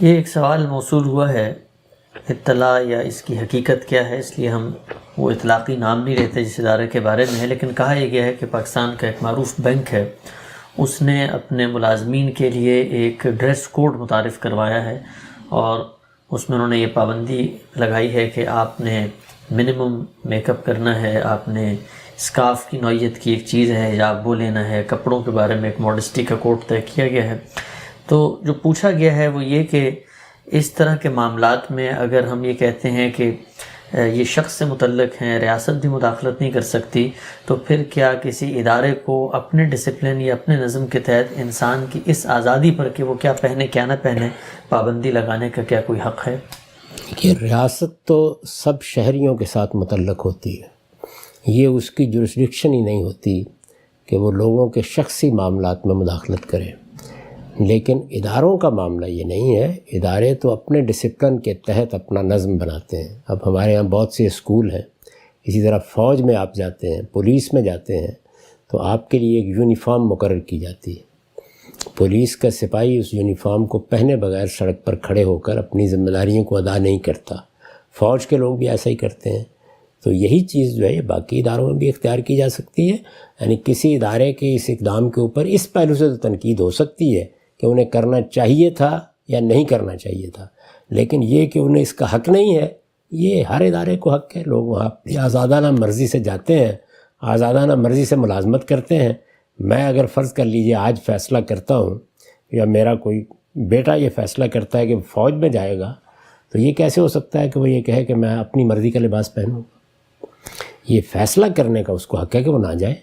یہ ایک سوال موصول ہوا ہے، اطلاع یا اس کی حقیقت کیا ہے، اس لیے ہم وہ اطلاقی نام نہیں لیتے جس ادارے کے بارے میں ہے، لیکن کہا یہ گیا ہے کہ پاکستان کا ایک معروف بینک ہے، اس نے اپنے ملازمین کے لیے ایک ڈریس کوڈ متعارف کروایا ہے، اور اس میں انہوں نے یہ پابندی لگائی ہے کہ آپ نے منیمم میک اپ کرنا ہے، آپ نے اسکارف کی نوعیت کی ایک چیز ہے حجاب وہ لینا ہے، کپڑوں کے بارے میں ایک ماڈسٹی کا کوڈ طے کیا گیا ہے۔ تو جو پوچھا گیا ہے وہ یہ کہ اس طرح کے معاملات میں اگر ہم یہ کہتے ہیں کہ یہ شخص سے متعلق ہیں، ریاست بھی مداخلت نہیں کر سکتی، تو پھر کیا کسی ادارے کو اپنے ڈسپلن یا اپنے نظم کے تحت انسان کی اس آزادی پر کہ وہ کیا پہنے کیا نہ پہنے پابندی لگانے کا کیا کوئی حق ہے؟ کہ ریاست تو سب شہریوں کے ساتھ متعلق ہوتی ہے، یہ اس کی جورسڈکشن ہی نہیں ہوتی کہ وہ لوگوں کے شخصی معاملات میں مداخلت کرے، لیکن اداروں کا معاملہ یہ نہیں ہے۔ ادارے تو اپنے ڈسپلن کے تحت اپنا نظم بناتے ہیں۔ اب ہمارے ہاں بہت سے اسکول ہیں، اسی طرح فوج میں آپ جاتے ہیں، پولیس میں جاتے ہیں، تو آپ کے لیے ایک یونیفارم مقرر کی جاتی ہے۔ پولیس کا سپاہی اس یونیفارم کو پہنے بغیر سڑک پر کھڑے ہو کر اپنی ذمہ داریوں کو ادا نہیں کرتا۔ فوج کے لوگ بھی ایسا ہی کرتے ہیں۔ تو یہی چیز جو ہے یہ باقی اداروں میں بھی اختیار کی جا سکتی ہے، یعنی کسی ادارے کے اس اقدام کے اوپر اس پہلو سے تو تنقید ہو سکتی ہے کہ انہیں کرنا چاہیے تھا یا نہیں کرنا چاہیے تھا، لیکن یہ کہ انہیں اس کا حق نہیں ہے، یہ ہر ادارے کو حق ہے۔ لوگ وہاں اپنی آزادانہ مرضی سے جاتے ہیں، آزادانہ مرضی سے ملازمت کرتے ہیں۔ میں اگر فرض کر لیجئے آج فیصلہ کرتا ہوں یا میرا کوئی بیٹا یہ فیصلہ کرتا ہے کہ فوج میں جائے گا، تو یہ کیسے ہو سکتا ہے کہ وہ یہ کہے کہ میں اپنی مرضی کا لباس پہنوں؟ یہ فیصلہ کرنے کا اس کو حق ہے کہ وہ نہ جائے،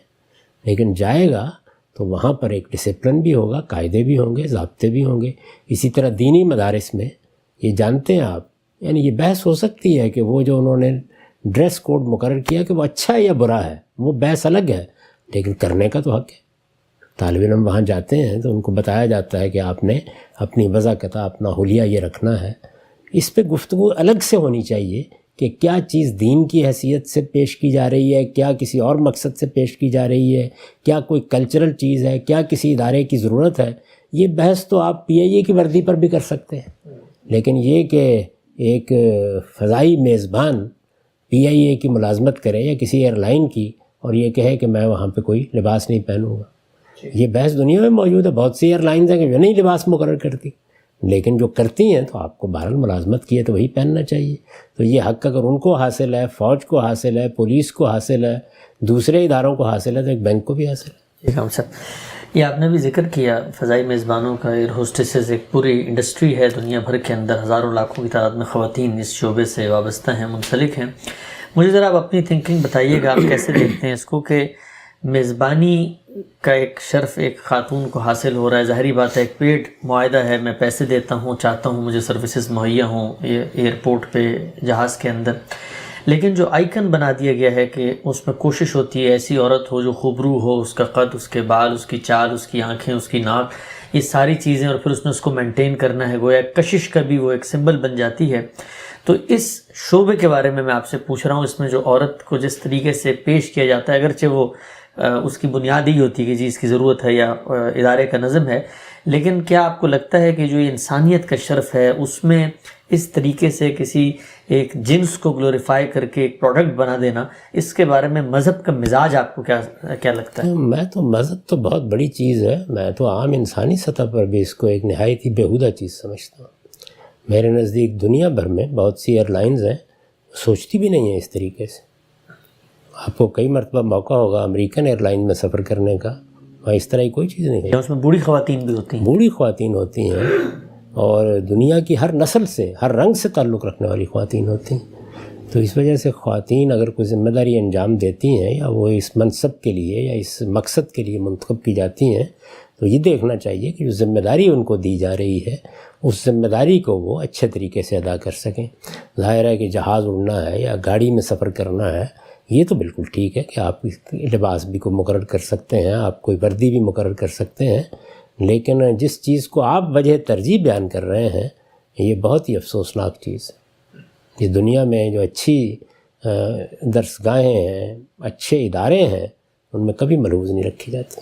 لیکن جائے گا تو وہاں پر ایک ڈسپلن بھی ہوگا، قاعدے بھی ہوں گے، ضابطے بھی ہوں گے۔ اسی طرح دینی مدارس میں یہ جانتے ہیں آپ، یعنی یہ بحث ہو سکتی ہے کہ وہ جو انہوں نے ڈریس کوڈ مقرر کیا کہ وہ اچھا ہے یا برا ہے، وہ بحث الگ ہے، لیکن کرنے کا تو حق ہے۔ طالب علم وہاں جاتے ہیں تو ان کو بتایا جاتا ہے کہ آپ نے اپنی وضاقت، اپنا حلیہ یہ رکھنا ہے۔ اس پہ گفتگو الگ سے ہونی چاہیے کہ کیا چیز دین کی حیثیت سے پیش کی جا رہی ہے، کیا کسی اور مقصد سے پیش کی جا رہی ہے، کیا کوئی کلچرل چیز ہے، کیا کسی ادارے کی ضرورت ہے۔ یہ بحث تو آپ پی آئی اے کی وردی پر بھی کر سکتے ہیں، لیکن یہ کہ ایک فضائی میزبان پی آئی اے کی ملازمت کرے یا کسی ایئر لائن کی اور یہ کہے کہ میں وہاں پہ کوئی لباس نہیں پہنوں گا، یہ بحث دنیا میں موجود ہے۔ بہت سی ایئر لائنز ہیں کہ جو نہیں لباس مقرر کرتی، لیکن جو کرتی ہیں تو آپ کو بہرحال ملازمت کی ہے تو وہی پہننا چاہیے۔ تو یہ حق اگر ان کو حاصل ہے، فوج کو حاصل ہے، پولیس کو حاصل ہے، دوسرے اداروں کو حاصل ہے، تو ایک بینک کو بھی حاصل ہے۔ ٹھیک ہے صاحب، یہ آپ نے بھی ذکر کیا فضائی میزبانوں کا، ایئر ہوسٹسز ایک پوری انڈسٹری ہے دنیا بھر کے اندر، ہزاروں لاکھوں کی تعداد میں خواتین اس شعبے سے وابستہ ہیں، منسلک ہیں۔ مجھے ذرا آپ اپنی تھنکنگ بتائیے گا، آپ کیسے دیکھتے ہیں اس کو کہ میزبانی کا ایک شرف ایک خاتون کو حاصل ہو رہا ہے؟ ظاہری بات ہے، ایک پیڈ معاہدہ ہے، میں پیسے دیتا ہوں، چاہتا ہوں مجھے سروسز مہیا ہوں ایئرپورٹ پہ، جہاز کے اندر، لیکن جو آئیکن بنا دیا گیا ہے کہ اس میں کوشش ہوتی ہے ایسی عورت ہو جو خوبرو ہو، اس کا قد، اس کے بال، اس کی چال، اس کی آنکھیں، اس کی ناک، یہ ساری چیزیں، اور پھر اس نے اس کو مینٹین کرنا ہے، گویا کشش کا بھی وہ ایک سمبل بن جاتی ہے۔ تو اس شعبے کے بارے میں آپ سے پوچھ رہا ہوں، اس میں جو عورت کو جس طریقے سے پیش کیا جاتا ہے، اگرچہ وہ اس کی بنیاد ہی ہوتی ہے کہ جی اس کی ضرورت ہے یا ادارے کا نظم ہے، لیکن کیا آپ کو لگتا ہے کہ جو یہ انسانیت کا شرف ہے اس میں اس طریقے سے کسی ایک جنس کو گلوریفائی کر کے ایک پروڈکٹ بنا دینا، اس کے بارے میں مذہب کا مزاج آپ کو کیا لگتا ہے؟ میں تو مذہب تو بہت بڑی چیز ہے، میں تو عام انسانی سطح پر بھی اس کو ایک نہایت ہی بیہودہ چیز سمجھتا ہوں۔ میرے نزدیک دنیا بھر میں بہت سی ایئر لائنز ہیں سوچتی بھی نہیں ہیں اس طریقے سے۔ آپ کو کئی مرتبہ موقع ہوگا امریکن ایئر لائن میں سفر کرنے کا، وہاں اس طرح کی کوئی چیز نہیں ہے۔ اس میں بوڑھی خواتین بھی ہوتی ہیں، بوڑھی خواتین ہوتی ہیں، اور دنیا کی ہر نسل سے، ہر رنگ سے تعلق رکھنے والی خواتین ہوتی ہیں۔ تو اس وجہ سے خواتین اگر کوئی ذمہ داری انجام دیتی ہیں یا وہ اس منصب کے لیے یا اس مقصد کے لیے منتخب کی جاتی ہیں، تو یہ دیکھنا چاہیے کہ جو ذمہ داری ان کو دی جا رہی ہے اس ذمہ داری کو وہ اچھے طریقے سے ادا کر سکیں۔ ظاہر ہے کہ جہاز اڑنا ہے یا گاڑی میں سفر کرنا ہے، یہ تو بالکل ٹھیک ہے کہ آپ لباس بھی کو مقرر کر سکتے ہیں، آپ کوئی وردی بھی مقرر کر سکتے ہیں، لیکن جس چیز کو آپ وجہ ترجیح بیان کر رہے ہیں یہ بہت ہی افسوسناک چیز ہے۔ یہ دنیا میں جو اچھی درسگاہیں ہیں، اچھے ادارے ہیں، ان میں کبھی ملحوظ نہیں رکھی جاتی۔